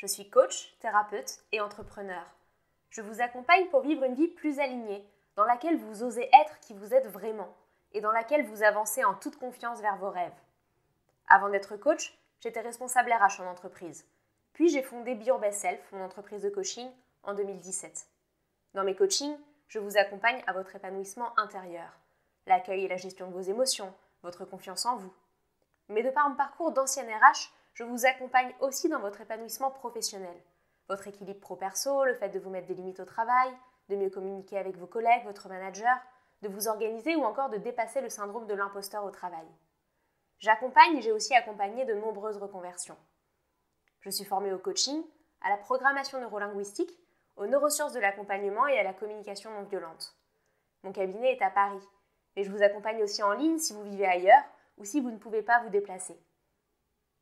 Je suis coach, thérapeute et entrepreneur. Je vous accompagne pour vivre une vie plus alignée, dans laquelle vous osez être qui vous êtes vraiment et dans laquelle vous avancez en toute confiance vers vos rêves. Avant d'être coach, j'étais responsable RH en entreprise. Puis j'ai fondé Be Your Best Self, mon entreprise de coaching, en 2017. Dans mes coachings, je vous accompagne à votre épanouissement intérieur, l'accueil et la gestion de vos émotions, votre confiance en vous. Mais de par mon parcours d'ancienne RH, je vous accompagne aussi dans votre épanouissement professionnel, votre équilibre pro-perso, le fait de vous mettre des limites au travail, de mieux communiquer avec vos collègues, votre manager, de vous organiser ou encore de dépasser le syndrome de l'imposteur au travail. J'accompagne et j'ai aussi accompagné de nombreuses reconversions. Je suis formée au coaching, à la programmation neurolinguistique, aux neurosciences de l'accompagnement et à la communication non violente. Mon cabinet est à Paris, mais je vous accompagne aussi en ligne si vous vivez ailleurs ou si vous ne pouvez pas vous déplacer.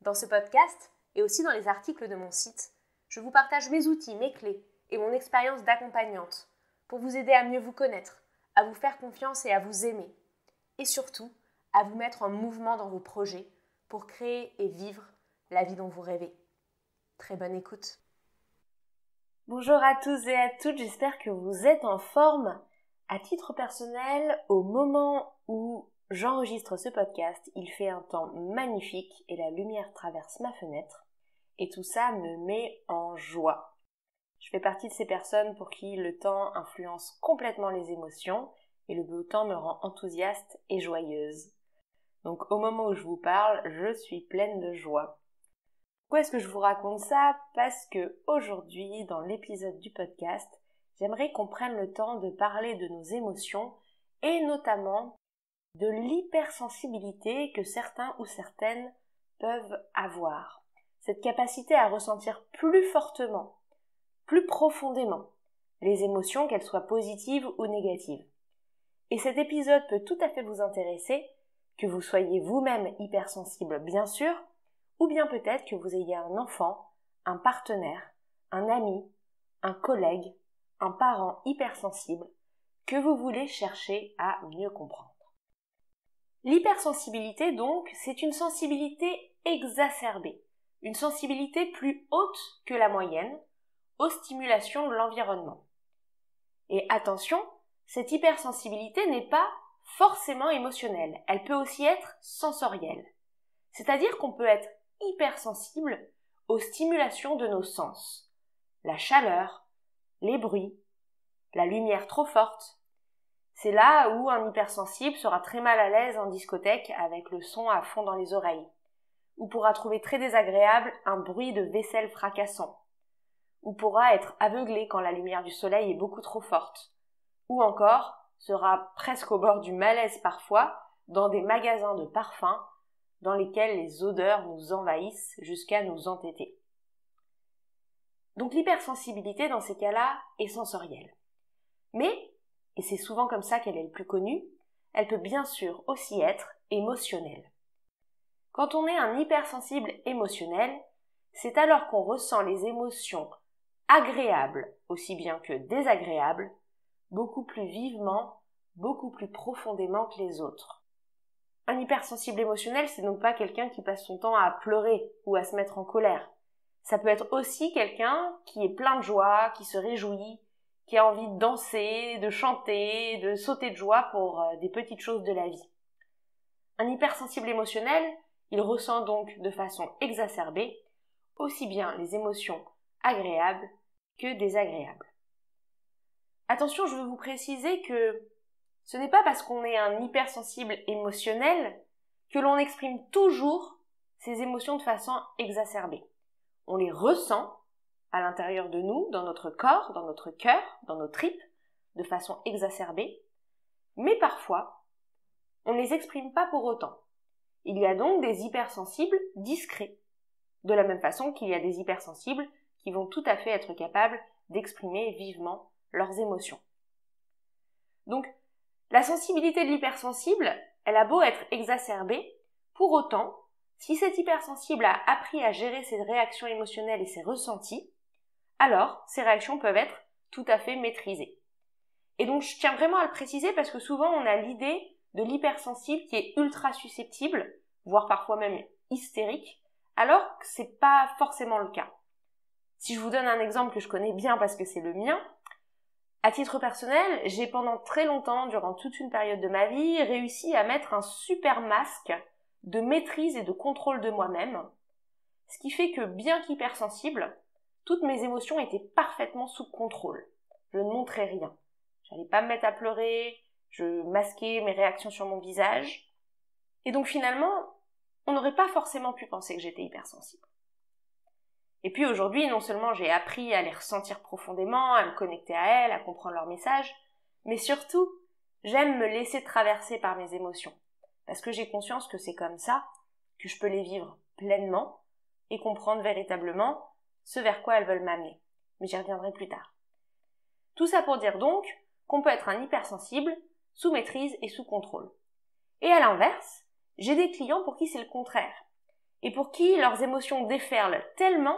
Dans ce podcast et aussi dans les articles de mon site, je vous partage mes outils, mes clés et mon expérience d'accompagnante pour vous aider à mieux vous connaître, à vous faire confiance et à vous aimer. Et surtout, à vous mettre en mouvement dans vos projets pour créer et vivre la vie dont vous rêvez. Très bonne écoute. Bonjour à tous et à toutes, j'espère que vous êtes en forme. À titre personnel, au moment où j'enregistre ce podcast, il fait un temps magnifique et la lumière traverse ma fenêtre et tout ça me met en joie. Je fais partie de ces personnes pour qui le temps influence complètement les émotions et le beau temps me rend enthousiaste et joyeuse. Donc au moment où je vous parle, je suis pleine de joie. Pourquoi est-ce que je vous raconte ça ? Parce que aujourd'hui, dans l'épisode du podcast, j'aimerais qu'on prenne le temps de parler de nos émotions et notamment de l'hypersensibilité que certains ou certaines peuvent avoir. Cette capacité à ressentir plus fortement, plus profondément les émotions, qu'elles soient positives ou négatives. Et cet épisode peut tout à fait vous intéresser, que vous soyez vous-même hypersensible bien sûr, ou bien peut-être que vous ayez un enfant, un partenaire, un ami, un collègue, un parent hypersensible que vous voulez chercher à mieux comprendre. L'hypersensibilité donc, c'est une sensibilité exacerbée, une sensibilité plus haute que la moyenne aux stimulations de l'environnement. Et attention, cette hypersensibilité n'est pas forcément émotionnelle, elle peut aussi être sensorielle. C'est-à-dire qu'on peut être hypersensible aux stimulations de nos sens. La chaleur, les bruits, la lumière trop forte. C'est là où un hypersensible sera très mal à l'aise en discothèque avec le son à fond dans les oreilles, ou pourra trouver très désagréable un bruit de vaisselle fracassant, ou pourra être aveuglé quand la lumière du soleil est beaucoup trop forte, ou encore sera presque au bord du malaise parfois dans des magasins de parfums dans lesquels les odeurs nous envahissent jusqu'à nous entêter. Donc l'hypersensibilité dans ces cas-là est sensorielle. Mais, et c'est souvent comme ça qu'elle est le plus connue, elle peut bien sûr aussi être émotionnelle. Quand on est un hypersensible émotionnel, c'est alors qu'on ressent les émotions agréables aussi bien que désagréables, beaucoup plus vivement, beaucoup plus profondément que les autres. Un hypersensible émotionnel, c'est donc pas quelqu'un qui passe son temps à pleurer ou à se mettre en colère. Ça peut être aussi quelqu'un qui est plein de joie, qui se réjouit, qui a envie de danser, de chanter, de sauter de joie pour des petites choses de la vie. Un hypersensible émotionnel, il ressent donc de façon exacerbée aussi bien les émotions agréables que désagréables. Attention, je veux vous préciser que ce n'est pas parce qu'on est un hypersensible émotionnel que l'on exprime toujours ces émotions de façon exacerbée. On les ressent à l'intérieur de nous, dans notre corps, dans notre cœur, dans nos tripes, de façon exacerbée, mais parfois, on ne les exprime pas pour autant. Il y a donc des hypersensibles discrets, de la même façon qu'il y a des hypersensibles qui vont tout à fait être capables d'exprimer vivement leurs émotions. Donc, la sensibilité de l'hypersensible, elle a beau être exacerbée, pour autant, si cet hypersensible a appris à gérer ses réactions émotionnelles et ses ressentis, alors ces réactions peuvent être tout à fait maîtrisées. Et donc je tiens vraiment à le préciser parce que souvent on a l'idée de l'hypersensible qui est ultra susceptible, voire parfois même hystérique, alors que c'est pas forcément le cas. Si je vous donne un exemple que je connais bien parce que c'est le mien, à titre personnel, j'ai pendant très longtemps, durant toute une période de ma vie, réussi à mettre un super masque de maîtrise et de contrôle de moi-même, ce qui fait que, bien qu'hypersensible, toutes mes émotions étaient parfaitement sous contrôle. Je ne montrais rien. J'allais pas me mettre à pleurer, je masquais mes réactions sur mon visage. Et donc finalement, on n'aurait pas forcément pu penser que j'étais hypersensible. Et puis aujourd'hui, non seulement j'ai appris à les ressentir profondément, à me connecter à elles, à comprendre leurs messages, mais surtout, j'aime me laisser traverser par mes émotions. Parce que j'ai conscience que c'est comme ça que je peux les vivre pleinement et comprendre véritablement ce vers quoi elles veulent m'amener. Mais j'y reviendrai plus tard. Tout ça pour dire donc qu'on peut être un hypersensible, sous maîtrise et sous contrôle. Et à l'inverse, j'ai des clients pour qui c'est le contraire. Et pour qui leurs émotions déferlent tellement,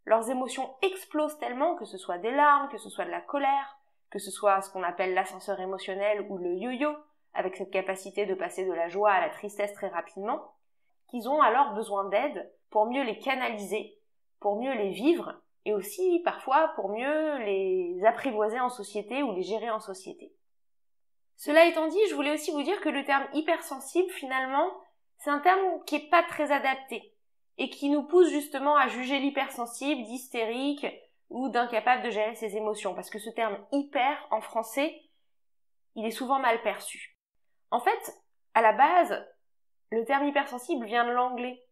leurs émotions explosent tellement, que ce soit des larmes, que ce soit de la colère, que ce soit ce qu'on appelle l'ascenseur émotionnel ou le yo-yo, avec cette capacité de passer de la joie à la tristesse très rapidement, qu'ils ont alors besoin d'aide pour mieux les canaliser, pour mieux les vivre, et aussi parfois pour mieux les apprivoiser en société ou les gérer en société. Cela étant dit, je voulais aussi vous dire que le terme hypersensible, finalement, c'est un terme qui est pas très adapté et qui nous pousse justement à juger l'hypersensible d'hystérique ou d'incapable de gérer ses émotions, parce que ce terme hyper en français, il est souvent mal perçu. En fait, à la base, le terme hypersensible vient de l'anglais.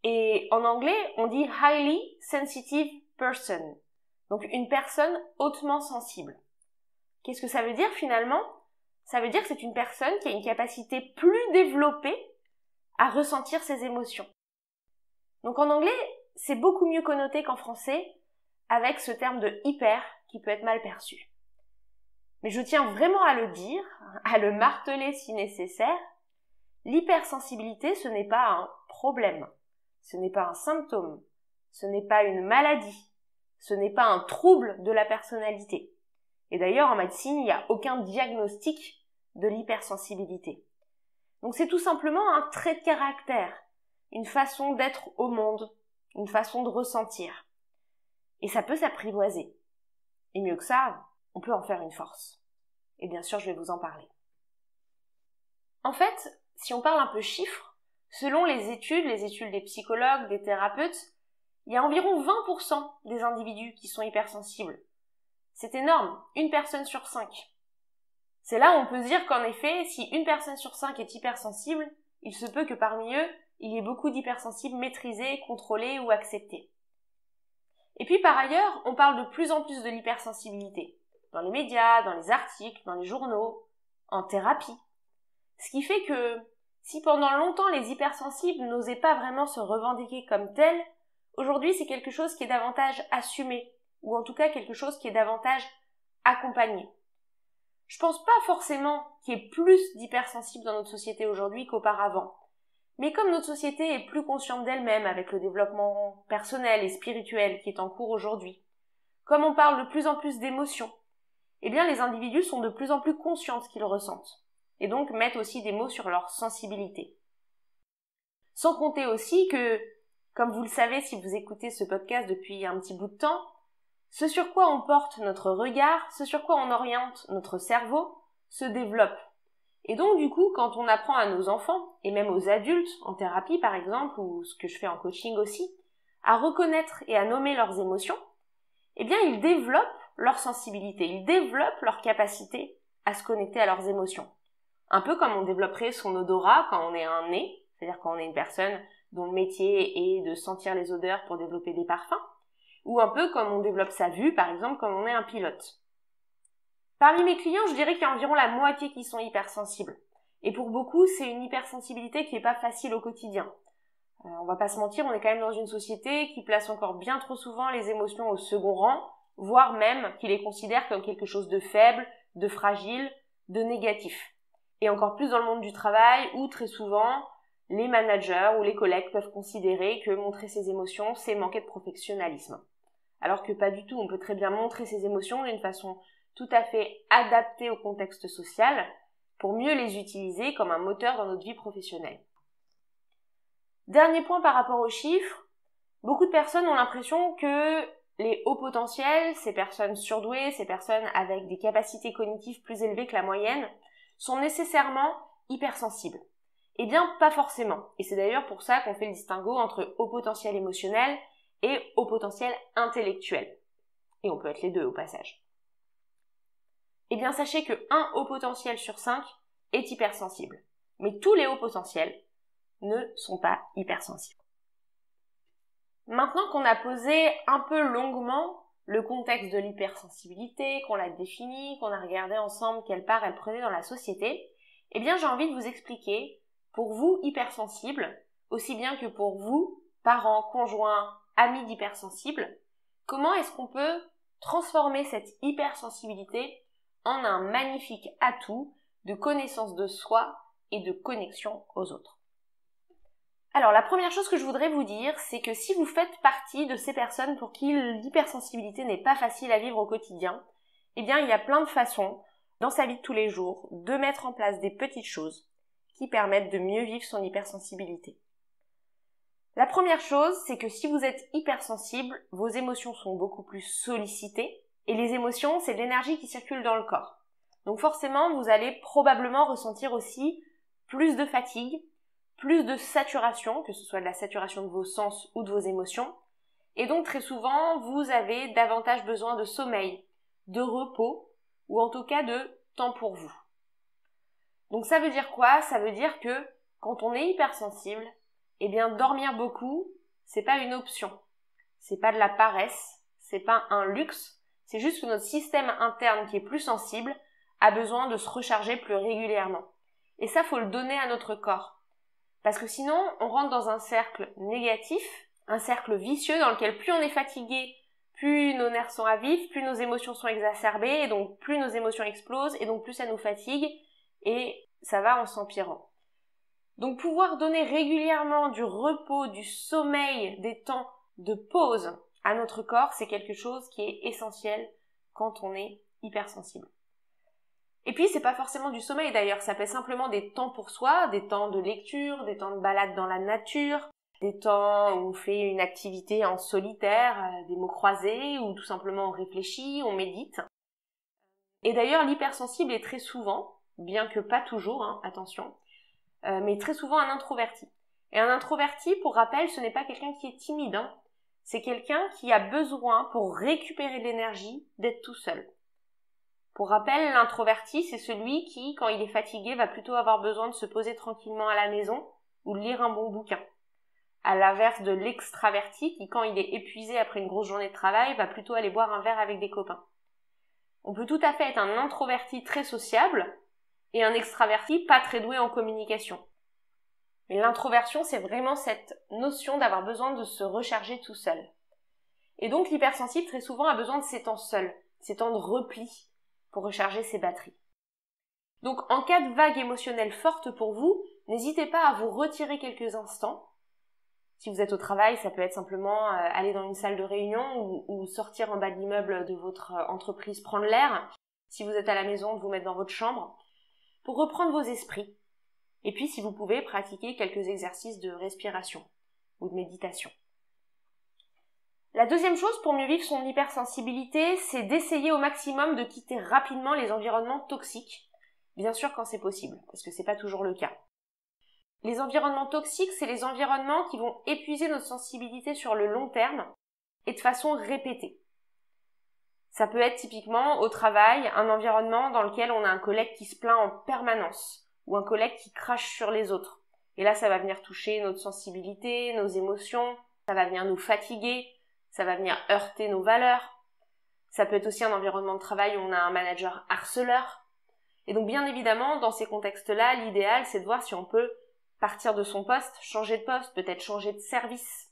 Et en anglais, on dit highly sensitive person. Donc une personne hautement sensible. Qu'est-ce que ça veut dire finalement ? Ça veut dire que c'est une personne qui a une capacité plus développée à ressentir ses émotions. Donc en anglais, c'est beaucoup mieux connoté qu'en français, avec ce terme de hyper qui peut être mal perçu. Mais je tiens vraiment à le dire, à le marteler si nécessaire, l'hypersensibilité, ce n'est pas un problème, ce n'est pas un symptôme, ce n'est pas une maladie, ce n'est pas un trouble de la personnalité. Et d'ailleurs, en médecine, il n'y a aucun diagnostic de l'hypersensibilité. Donc c'est tout simplement un trait de caractère, une façon d'être au monde, une façon de ressentir. Et ça peut s'apprivoiser. Et mieux que ça, on peut en faire une force. Et bien sûr, je vais vous en parler. En fait, si on parle un peu chiffres, selon les études des psychologues, des thérapeutes, il y a environ 20% des individus qui sont hypersensibles. C'est énorme, 1 personne sur 5. C'est là où on peut se dire qu'en effet, si 1 personne sur 5 est hypersensible, il se peut que parmi eux, il y ait beaucoup d'hypersensibles maîtrisés, contrôlés ou acceptés. Et puis par ailleurs, on parle de plus en plus de l'hypersensibilité, dans les médias, dans les articles, dans les journaux, en thérapie. Ce qui fait que, si pendant longtemps les hypersensibles n'osaient pas vraiment se revendiquer comme tels, aujourd'hui c'est quelque chose qui est davantage assumé, ou en tout cas quelque chose qui est davantage accompagné. Je pense pas forcément qu'il y ait plus d'hypersensibles dans notre société aujourd'hui qu'auparavant. Mais comme notre société est plus consciente d'elle-même avec le développement personnel et spirituel qui est en cours aujourd'hui, comme on parle de plus en plus d'émotions, eh bien les individus sont de plus en plus conscients de ce qu'ils ressentent, et donc mettent aussi des mots sur leur sensibilité. Sans compter aussi que, comme vous le savez si vous écoutez ce podcast depuis un petit bout de temps, ce sur quoi on porte notre regard, ce sur quoi on oriente notre cerveau, se développe. Et donc du coup, quand on apprend à nos enfants, et même aux adultes, en thérapie par exemple, ou ce que je fais en coaching aussi, à reconnaître et à nommer leurs émotions, eh bien ils développent leur sensibilité, ils développent leur capacité à se connecter à leurs émotions. Un peu comme on développerait son odorat quand on est un nez, c'est-à-dire quand on est une personne dont le métier est de sentir les odeurs pour développer des parfums, ou un peu comme on développe sa vue, par exemple, quand on est un pilote. Parmi mes clients, je dirais qu'il y a environ la moitié qui sont hypersensibles. Et pour beaucoup, c'est une hypersensibilité qui n'est pas facile au quotidien. On va pas se mentir, on est quand même dans une société qui place encore bien trop souvent les émotions au second rang, voire même qui les considère comme quelque chose de faible, de fragile, de négatif. Et encore plus dans le monde du travail, où très souvent, les managers ou les collègues peuvent considérer que montrer ses émotions, c'est manquer de professionnalisme. Alors que pas du tout, on peut très bien montrer ses émotions d'une façon tout à fait adaptée au contexte social pour mieux les utiliser comme un moteur dans notre vie professionnelle. Dernier point par rapport aux chiffres, beaucoup de personnes ont l'impression que les hauts potentiels, ces personnes surdouées, ces personnes avec des capacités cognitives plus élevées que la moyenne, sont nécessairement hypersensibles? Eh bien, pas forcément. Et c'est d'ailleurs pour ça qu'on fait le distinguo entre haut potentiel émotionnel et haut potentiel intellectuel. Et on peut être les deux au passage. Eh bien, sachez que 1 haut potentiel sur 5 est hypersensible. Mais tous les hauts potentiels ne sont pas hypersensibles. Maintenant qu'on a posé un peu longuement le contexte de l'hypersensibilité, qu'on l'a défini, qu'on a regardé ensemble quelle part elle prenait dans la société, eh bien j'ai envie de vous expliquer, pour vous hypersensibles, aussi bien que pour vous, parents, conjoints, amis d'hypersensibles, comment est-ce qu'on peut transformer cette hypersensibilité en un magnifique atout de connaissance de soi et de connexion aux autres. Alors la première chose que je voudrais vous dire, c'est que si vous faites partie de ces personnes pour qui l'hypersensibilité n'est pas facile à vivre au quotidien, eh bien il y a plein de façons, dans sa vie de tous les jours, de mettre en place des petites choses qui permettent de mieux vivre son hypersensibilité. La première chose, c'est que si vous êtes hypersensible, vos émotions sont beaucoup plus sollicitées, et les émotions, c'est de l'énergie qui circule dans le corps. Donc forcément, vous allez probablement ressentir aussi plus de fatigue, plus de saturation, que ce soit de la saturation de vos sens ou de vos émotions, et donc très souvent, vous avez davantage besoin de sommeil, de repos, ou en tout cas de temps pour vous. Donc ça veut dire quoi? Ça veut dire que quand on est hypersensible, eh bien dormir beaucoup, c'est pas une option, c'est pas de la paresse, c'est pas un luxe, c'est juste que notre système interne qui est plus sensible a besoin de se recharger plus régulièrement. Et ça, faut le donner à notre corps. Parce que sinon, on rentre dans un cercle négatif, un cercle vicieux dans lequel plus on est fatigué, plus nos nerfs sont à vif, plus nos émotions sont exacerbées, et donc plus nos émotions explosent, et donc plus ça nous fatigue, et ça va en s'empirant. Donc pouvoir donner régulièrement du repos, du sommeil, des temps de pause à notre corps, c'est quelque chose qui est essentiel quand on est hypersensible. Et puis c'est pas forcément du sommeil d'ailleurs, ça peut être simplement des temps pour soi, des temps de lecture, des temps de balade dans la nature, des temps où on fait une activité en solitaire, des mots croisés, ou tout simplement on réfléchit, on médite. Et d'ailleurs l'hypersensible est très souvent, bien que pas toujours, attention, mais très souvent un introverti. Et un introverti, pour rappel, ce n'est pas quelqu'un qui est timide, c'est quelqu'un qui a besoin, pour récupérer de l'énergie, d'être tout seul. Pour rappel, l'introverti, c'est celui qui, quand il est fatigué, va plutôt avoir besoin de se poser tranquillement à la maison ou de lire un bon bouquin. À l'inverse de l'extraverti qui, quand il est épuisé après une grosse journée de travail, va plutôt aller boire un verre avec des copains. On peut tout à fait être un introverti très sociable et un extraverti pas très doué en communication. Mais l'introversion, c'est vraiment cette notion d'avoir besoin de se recharger tout seul. Et donc l'hypersensible, très souvent, a besoin de ces temps seuls, ces temps de repli, pour recharger ses batteries. Donc en cas de vague émotionnelle forte pour vous, n'hésitez pas à vous retirer quelques instants. Si vous êtes au travail, ça peut être simplement aller dans une salle de réunion ou sortir en bas de l'immeuble de votre entreprise, prendre l'air. Si vous êtes à la maison, de vous mettre dans votre chambre, pour reprendre vos esprits. Et puis si vous pouvez, pratiquer quelques exercices de respiration ou de méditation. La deuxième chose pour mieux vivre son hypersensibilité, c'est d'essayer au maximum de quitter rapidement les environnements toxiques, bien sûr quand c'est possible, parce que c'est pas toujours le cas. Les environnements toxiques, c'est les environnements qui vont épuiser notre sensibilité sur le long terme et de façon répétée. Ça peut être typiquement au travail, un environnement dans lequel on a un collègue qui se plaint en permanence, ou un collègue qui crache sur les autres. Et là, ça va venir toucher notre sensibilité, nos émotions, ça va venir nous fatiguer, ça va venir heurter nos valeurs. Ça peut être aussi un environnement de travail où on a un manager harceleur. Et donc bien évidemment, dans ces contextes-là, l'idéal c'est de voir si on peut partir de son poste, changer de poste, peut-être changer de service.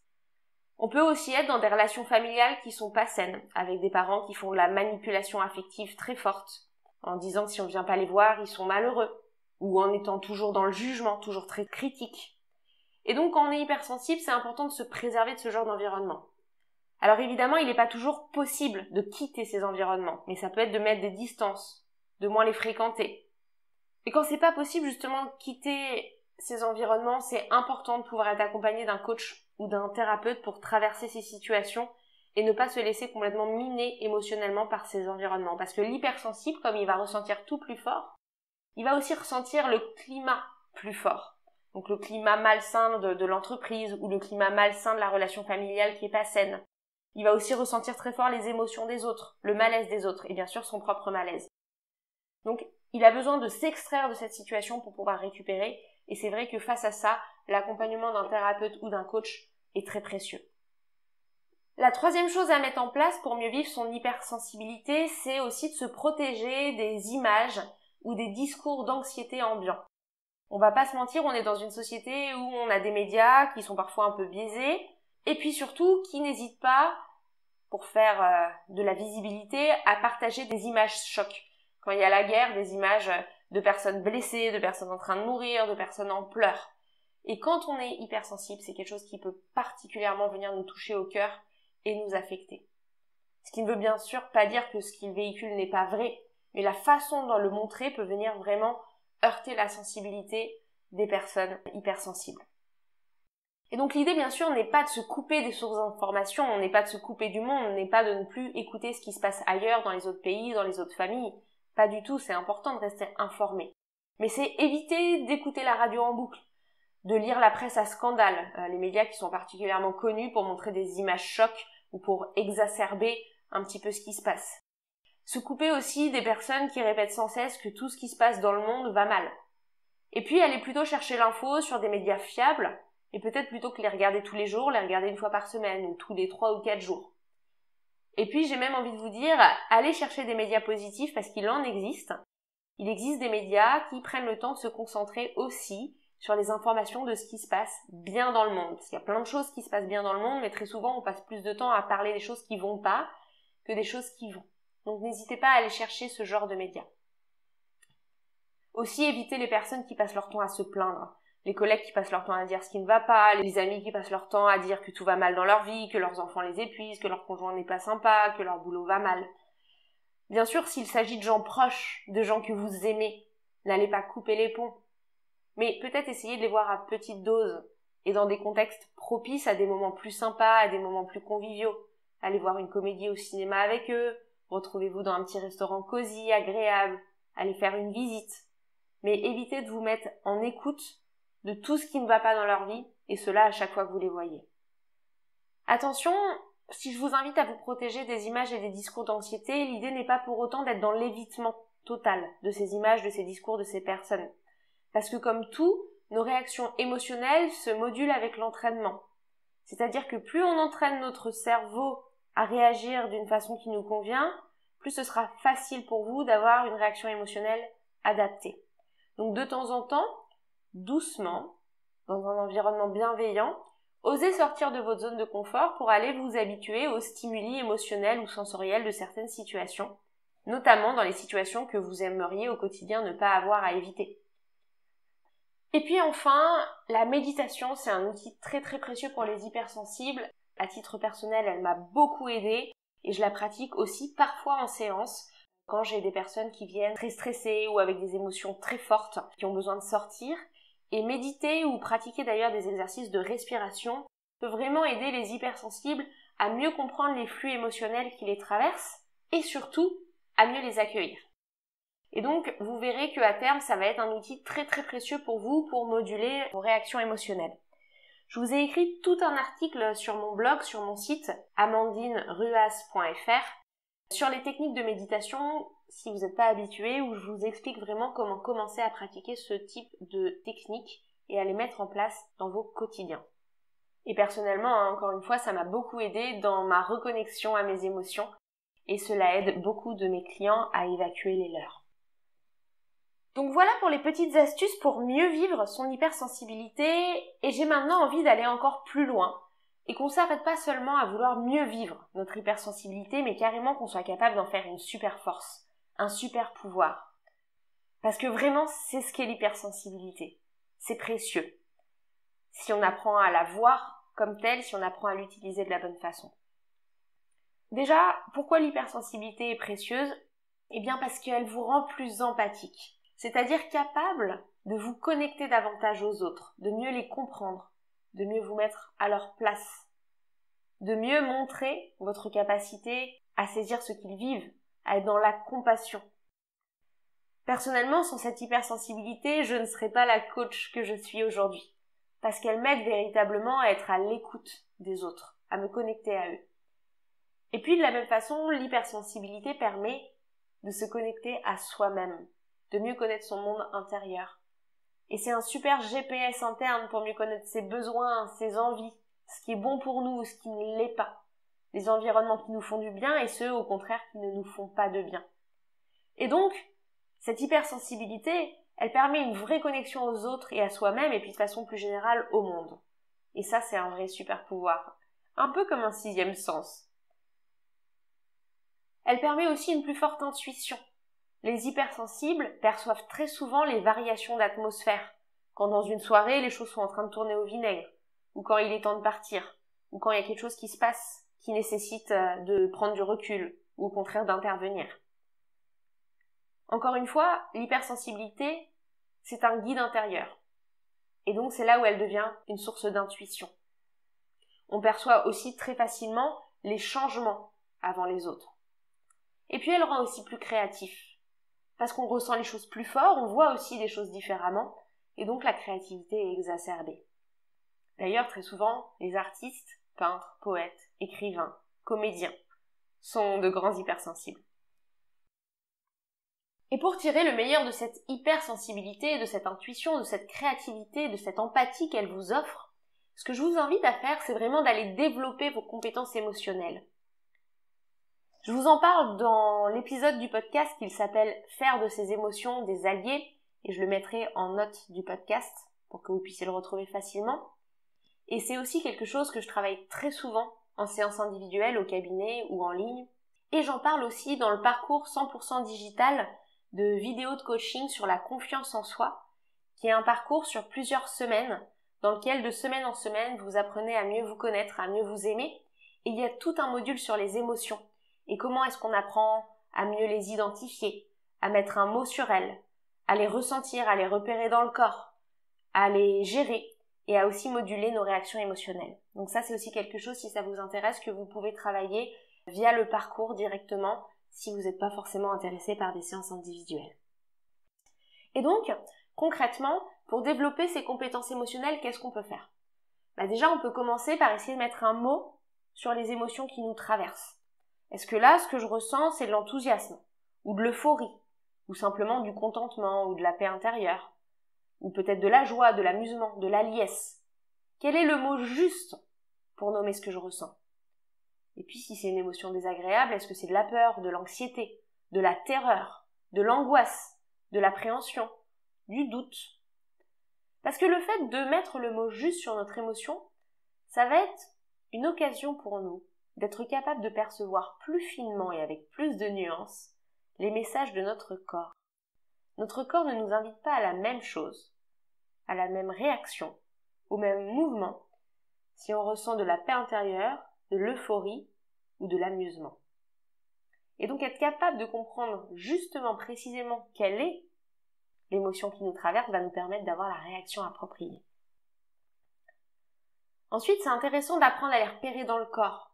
On peut aussi être dans des relations familiales qui sont pas saines, avec des parents qui font de la manipulation affective très forte, en disant que si on vient pas les voir, ils sont malheureux, ou en étant toujours dans le jugement, toujours très critique. Et donc quand on est hypersensible, c'est important de se préserver de ce genre d'environnement. Alors évidemment, il n'est pas toujours possible de quitter ces environnements, mais ça peut être de mettre des distances, de moins les fréquenter. Et quand c'est pas possible justement de quitter ces environnements, c'est important de pouvoir être accompagné d'un coach ou d'un thérapeute pour traverser ces situations et ne pas se laisser complètement miner émotionnellement par ces environnements. Parce que l'hypersensible, comme il va ressentir tout plus fort, il va aussi ressentir le climat plus fort. Donc le climat malsain de l'entreprise ou le climat malsain de la relation familiale qui est pas saine. Il va aussi ressentir très fort les émotions des autres, le malaise des autres et bien sûr son propre malaise. Donc il a besoin de s'extraire de cette situation pour pouvoir récupérer et c'est vrai que face à ça, l'accompagnement d'un thérapeute ou d'un coach est très précieux. La troisième chose à mettre en place pour mieux vivre son hypersensibilité, c'est aussi de se protéger des images ou des discours d'anxiété ambiants. On va pas se mentir, on est dans une société où on a des médias qui sont parfois un peu biaisés et puis surtout qui n'hésitent pas, pour faire de la visibilité, à partager des images chocs. Quand il y a la guerre, des images de personnes blessées, de personnes en train de mourir, de personnes en pleurs. Et quand on est hypersensible, c'est quelque chose qui peut particulièrement venir nous toucher au cœur et nous affecter. Ce qui ne veut bien sûr pas dire que ce qu'il véhicule n'est pas vrai, mais la façon dont le montrer peut venir vraiment heurter la sensibilité des personnes hypersensibles. Et donc l'idée bien sûr n'est pas de se couper des sources d'information, n'est pas de se couper du monde, n'est pas de ne plus écouter ce qui se passe ailleurs, dans les autres pays, dans les autres familles. Pas du tout, c'est important de rester informé. Mais c'est éviter d'écouter la radio en boucle, de lire la presse à scandale, les médias qui sont particulièrement connus pour montrer des images chocs ou pour exacerber un petit peu ce qui se passe. Se couper aussi des personnes qui répètent sans cesse que tout ce qui se passe dans le monde va mal. Et puis aller plutôt chercher l'info sur des médias fiables, et peut-être plutôt que les regarder tous les jours, les regarder une fois par semaine, ou tous les 3 ou 4 jours. Et puis j'ai même envie de vous dire, allez chercher des médias positifs parce qu'il en existe. Il existe des médias qui prennent le temps de se concentrer aussi sur les informations de ce qui se passe bien dans le monde. Parce qu'il y a plein de choses qui se passent bien dans le monde, mais très souvent on passe plus de temps à parler des choses qui vont pas que des choses qui vont. Donc n'hésitez pas à aller chercher ce genre de médias. Aussi évitez les personnes qui passent leur temps à se plaindre, les collègues qui passent leur temps à dire ce qui ne va pas, les amis qui passent leur temps à dire que tout va mal dans leur vie, que leurs enfants les épuisent, que leur conjoint n'est pas sympa, que leur boulot va mal. Bien sûr, s'il s'agit de gens proches, de gens que vous aimez, n'allez pas couper les ponts. Mais peut-être essayez de les voir à petite dose et dans des contextes propices à des moments plus sympas, à des moments plus conviviaux. Allez voir une comédie au cinéma avec eux, retrouvez-vous dans un petit restaurant cosy, agréable, allez faire une visite. Mais évitez de vous mettre en écoute de tout ce qui ne va pas dans leur vie, et cela à chaque fois que vous les voyez. Attention, si je vous invite à vous protéger des images et des discours d'anxiété, l'idée n'est pas pour autant d'être dans l'évitement total de ces images, de ces discours, de ces personnes. Parce que comme tout, nos réactions émotionnelles se modulent avec l'entraînement. C'est-à-dire que plus on entraîne notre cerveau à réagir d'une façon qui nous convient, plus ce sera facile pour vous d'avoir une réaction émotionnelle adaptée. Donc de temps en temps, doucement, dans un environnement bienveillant, osez sortir de votre zone de confort pour aller vous habituer aux stimuli émotionnels ou sensoriels de certaines situations, notamment dans les situations que vous aimeriez au quotidien ne pas avoir à éviter. Et puis enfin, la méditation, c'est un outil très très précieux pour les hypersensibles. À titre personnel, elle m'a beaucoup aidée et je la pratique aussi parfois en séance quand j'ai des personnes qui viennent très stressées ou avec des émotions très fortes, qui ont besoin de sortir. Et méditer ou pratiquer d'ailleurs des exercices de respiration peut vraiment aider les hypersensibles à mieux comprendre les flux émotionnels qui les traversent et surtout à mieux les accueillir. Et donc, vous verrez qu'à terme, ça va être un outil très très précieux pour vous pour moduler vos réactions émotionnelles. Je vous ai écrit tout un article sur mon blog, sur mon site amandineruas.fr sur les techniques de méditation, si vous n'êtes pas habitué, où je vous explique vraiment comment commencer à pratiquer ce type de techniques et à les mettre en place dans vos quotidiens. Et personnellement, encore une fois, ça m'a beaucoup aidé dans ma reconnexion à mes émotions et cela aide beaucoup de mes clients à évacuer les leurs. Donc voilà pour les petites astuces pour mieux vivre son hypersensibilité et j'ai maintenant envie d'aller encore plus loin et qu'on s'arrête pas seulement à vouloir mieux vivre notre hypersensibilité mais carrément qu'on soit capable d'en faire une super force, un super pouvoir. Parce que vraiment c'est ce qu'est l'hypersensibilité, c'est précieux. Si on apprend à la voir comme telle, si on apprend à l'utiliser de la bonne façon. Déjà, pourquoi l'hypersensibilité est précieuse ? Eh bien parce qu'elle vous rend plus empathique. C'est-à-dire capable de vous connecter davantage aux autres, de mieux les comprendre, de mieux vous mettre à leur place. de mieux montrer votre capacité à saisir ce qu'ils vivent, à être dans la compassion. Personnellement, sans cette hypersensibilité, je ne serais pas la coach que je suis aujourd'hui, parce qu'elle m'aide véritablement à être à l'écoute des autres, à me connecter à eux. Et puis de la même façon, l'hypersensibilité permet de se connecter à soi-même, de mieux connaître son monde intérieur. Et c'est un super GPS interne pour mieux connaître ses besoins, ses envies, ce qui est bon pour nous ou ce qui ne l'est pas, les environnements qui nous font du bien et ceux au contraire qui ne nous font pas de bien. Et donc, cette hypersensibilité, elle permet une vraie connexion aux autres et à soi-même et puis de façon plus générale au monde. Et ça, c'est un vrai super pouvoir. Un peu comme un sixième sens. Elle permet aussi une plus forte intuition. Les hypersensibles perçoivent très souvent les variations d'atmosphère, quand dans une soirée les choses sont en train de tourner au vinaigre, ou quand il est temps de partir, ou quand il y a quelque chose qui se passe, qui nécessite de prendre du recul, ou au contraire d'intervenir. Encore une fois, l'hypersensibilité, c'est un guide intérieur. Et donc c'est là où elle devient une source d'intuition. On perçoit aussi très facilement les changements avant les autres. Et puis elle rend aussi plus créatif. Parce qu'on ressent les choses plus fort, on voit aussi des choses différemment, et donc la créativité est exacerbée. D'ailleurs, très souvent, les artistes, peintres, poètes, écrivains, comédiens, sont de grands hypersensibles. Et pour tirer le meilleur de cette hypersensibilité, de cette intuition, de cette créativité, de cette empathie qu'elle vous offre, ce que je vous invite à faire, c'est vraiment d'aller développer vos compétences émotionnelles. Je vous en parle dans l'épisode du podcast qui s'appelle « Faire de ses émotions des alliés » et je le mettrai en note du podcast pour que vous puissiez le retrouver facilement. Et c'est aussi quelque chose que je travaille très souvent en séance individuelle, au cabinet ou en ligne. Et j'en parle aussi dans le parcours 100% digital de vidéos de coaching sur la confiance en soi, qui est un parcours sur plusieurs semaines, dans lequel de semaine en semaine, vous apprenez à mieux vous connaître, à mieux vous aimer. Et il y a tout un module sur les émotions. Et comment est-ce qu'on apprend à mieux les identifier, à mettre un mot sur elles, à les ressentir, à les repérer dans le corps, à les gérer et à aussi moduler nos réactions émotionnelles. Donc ça, c'est aussi quelque chose, si ça vous intéresse, que vous pouvez travailler via le parcours directement si vous n'êtes pas forcément intéressé par des séances individuelles. Et donc, concrètement, pour développer ces compétences émotionnelles, qu'est-ce qu'on peut faire ? Déjà, on peut commencer par essayer de mettre un mot sur les émotions qui nous traversent. Est-ce que là, ce que je ressens, c'est de l'enthousiasme, ou de l'euphorie, ou simplement du contentement, ou de la paix intérieure, ou peut-être de la joie, de l'amusement, de la liesse? Quel est le mot juste pour nommer ce que je ressens? Et puis, si c'est une émotion désagréable, est-ce que c'est de la peur, de l'anxiété, de la terreur, de l'angoisse, de l'appréhension, du doute? Parce que le fait de mettre le mot juste sur notre émotion, ça va être une occasion pour nous d'être capable de percevoir plus finement et avec plus de nuances les messages de notre corps. Notre corps ne nous invite pas à la même chose, à la même réaction, au même mouvement, si on ressent de la paix intérieure, de l'euphorie ou de l'amusement. Et donc être capable de comprendre justement, précisément, quelle est l'émotion qui nous traverse va nous permettre d'avoir la réaction appropriée. Ensuite, c'est intéressant d'apprendre à les repérer dans le corps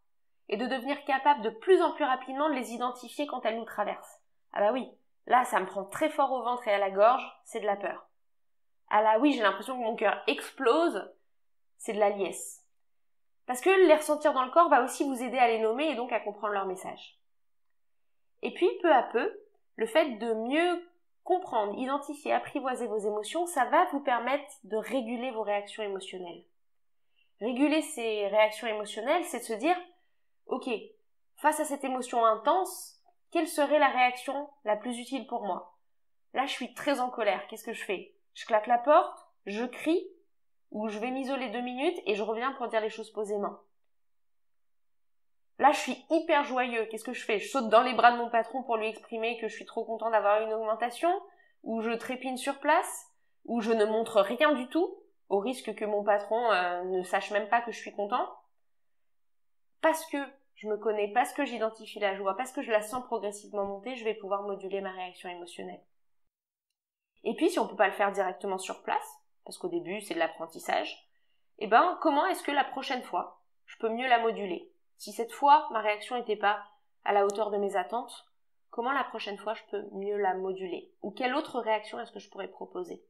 et de devenir capable de plus en plus rapidement de les identifier quand elles nous traversent. Ah bah oui, là ça me prend très fort au ventre et à la gorge, c'est de la peur. Ah là oui, j'ai l'impression que mon cœur explose, c'est de la liesse. Parce que les ressentir dans le corps va aussi vous aider à les nommer et donc à comprendre leur message. Et puis, peu à peu, le fait de mieux comprendre, identifier, apprivoiser vos émotions, ça va vous permettre de réguler vos réactions émotionnelles. Réguler ces réactions émotionnelles, c'est de se dire ok, face à cette émotion intense, quelle serait la réaction la plus utile pour moi? Là, je suis très en colère, qu'est-ce que je fais? Je claque la porte, je crie, ou je vais m'isoler 2 minutes et je reviens pour dire les choses posément. Là, je suis hyper joyeux, qu'est-ce que je fais? Je saute dans les bras de mon patron pour lui exprimer que je suis trop content d'avoir une augmentation, ou je trépigne sur place, ou je ne montre rien du tout, au risque que mon patron ne sache même pas que je suis content. Parce que je me connais, parce que j'identifie la joie, parce que je la sens progressivement monter, je vais pouvoir moduler ma réaction émotionnelle. Et puis, si on ne peut pas le faire directement sur place, parce qu'au début, c'est de l'apprentissage, comment est-ce que la prochaine fois, je peux mieux la moduler? Si cette fois, ma réaction n'était pas à la hauteur de mes attentes, comment la prochaine fois je peux mieux la moduler? Ou quelle autre réaction est-ce que je pourrais proposer?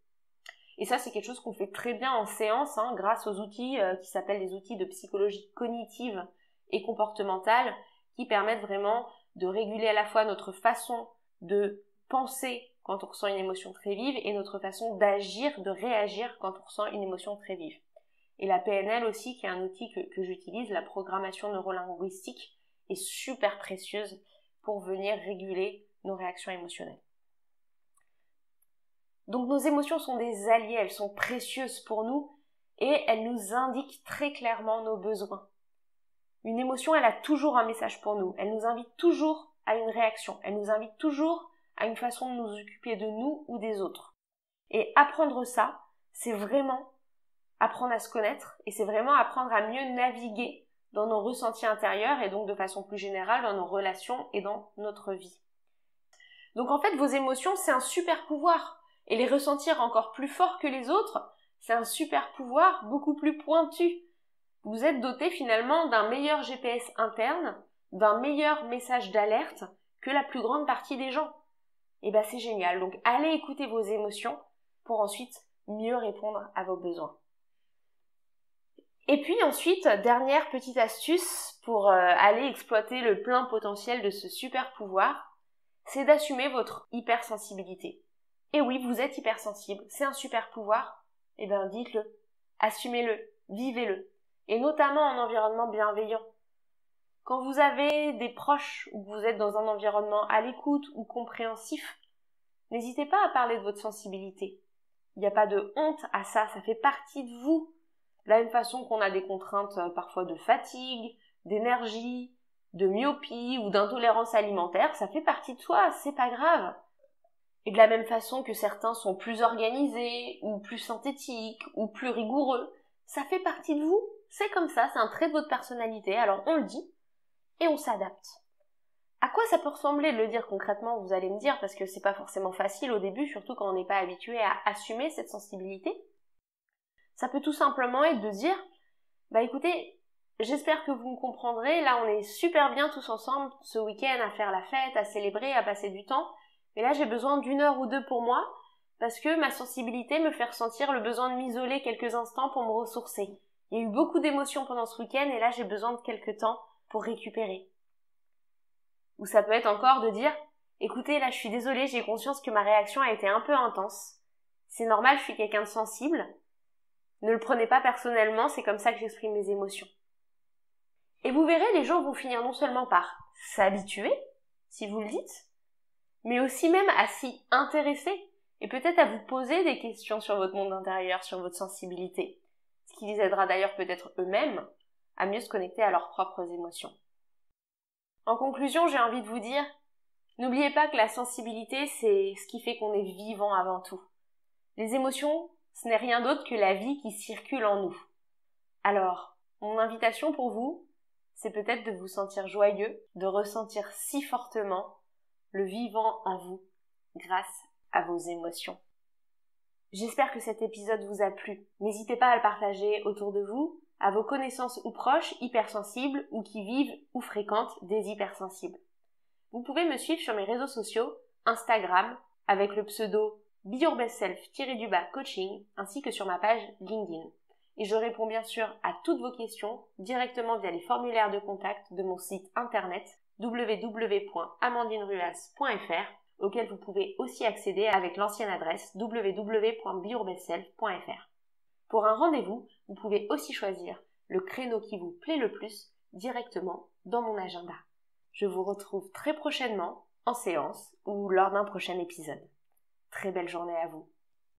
Et ça, c'est quelque chose qu'on fait très bien en séance, grâce aux outils qui s'appellent les outils de psychologie cognitive et comportementale, qui permettent vraiment de réguler à la fois notre façon de penser quand on ressent une émotion très vive et notre façon d'agir, de réagir quand on ressent une émotion très vive. Et la PNL aussi, qui est un outil que j'utilise, la programmation neurolinguistique, est super précieuse pour venir réguler nos réactions émotionnelles. Donc nos émotions sont des alliés, elles sont précieuses pour nous et elles nous indiquent très clairement nos besoins. Une émotion, elle a toujours un message pour nous, elle nous invite toujours à une réaction, elle nous invite toujours à une façon de nous occuper de nous ou des autres. Et apprendre ça, c'est vraiment apprendre à se connaître et c'est vraiment apprendre à mieux naviguer dans nos ressentis intérieurs et donc de façon plus générale dans nos relations et dans notre vie. Donc en fait, vos émotions, c'est un super pouvoir. Et les ressentir encore plus fort que les autres, c'est un super pouvoir beaucoup plus pointu. Vous êtes doté finalement d'un meilleur GPS interne, d'un meilleur message d'alerte que la plus grande partie des gens. Et ben c'est génial. Donc allez écouter vos émotions pour ensuite mieux répondre à vos besoins. Et puis ensuite, dernière petite astuce pour aller exploiter le plein potentiel de ce super pouvoir, c'est d'assumer votre hypersensibilité. Et oui, vous êtes hypersensible, c'est un super pouvoir, eh bien dites-le, assumez-le, vivez-le, et notamment en environnement bienveillant. Quand vous avez des proches ou que vous êtes dans un environnement à l'écoute ou compréhensif, n'hésitez pas à parler de votre sensibilité. Il n'y a pas de honte à ça, ça fait partie de vous. De la même façon qu'on a des contraintes parfois de fatigue, d'énergie, de myopie ou d'intolérance alimentaire, ça fait partie de soi, c'est pas grave. Et de la même façon que certains sont plus organisés, ou plus synthétiques, ou plus rigoureux, ça fait partie de vous. C'est comme ça, c'est un trait de votre personnalité, alors on le dit, et on s'adapte. À quoi ça peut ressembler de le dire concrètement, vous allez me dire, parce que c'est pas forcément facile au début, surtout quand on n'est pas habitué à assumer cette sensibilité. Ça peut tout simplement être de dire, écoutez, j'espère que vous me comprendrez, là on est super bien tous ensemble ce week-end à faire la fête, à célébrer, à passer du temps, mais là j'ai besoin d'1 heure ou 2 pour moi, parce que ma sensibilité me fait ressentir le besoin de m'isoler quelques instants pour me ressourcer. Il y a eu beaucoup d'émotions pendant ce week-end et là j'ai besoin de quelques temps pour récupérer. Ou ça peut être encore de dire, écoutez, là je suis désolée, j'ai conscience que ma réaction a été un peu intense. C'est normal, je suis quelqu'un de sensible. Ne le prenez pas personnellement, c'est comme ça que j'exprime mes émotions. Et vous verrez, les gens vont finir non seulement par s'habituer, si vous le dites, mais aussi même à s'y intéresser et peut-être à vous poser des questions sur votre monde intérieur, sur votre sensibilité, ce qui les aidera d'ailleurs peut-être eux-mêmes à mieux se connecter à leurs propres émotions. En conclusion, j'ai envie de vous dire, n'oubliez pas que la sensibilité, c'est ce qui fait qu'on est vivant avant tout. Les émotions, ce n'est rien d'autre que la vie qui circule en nous. Alors, mon invitation pour vous, c'est peut-être de vous sentir joyeux, de ressentir si fortement le vivant en vous grâce à vos émotions. J'espère que cet épisode vous a plu. N'hésitez pas à le partager autour de vous, à vos connaissances ou proches hypersensibles ou qui vivent ou fréquentent des hypersensibles. Vous pouvez me suivre sur mes réseaux sociaux, Instagram, avec le pseudo BeYourBestSelf-coaching, ainsi que sur ma page LinkedIn. Et je réponds bien sûr à toutes vos questions directement via les formulaires de contact de mon site internet www.amandineruas.fr, auquel vous pouvez aussi accéder avec l'ancienne adresse www.beyourbestself.fr. Pour un rendez-vous, vous pouvez aussi choisir le créneau qui vous plaît le plus directement dans mon agenda. Je vous retrouve très prochainement en séance ou lors d'un prochain épisode. Très belle journée à vous.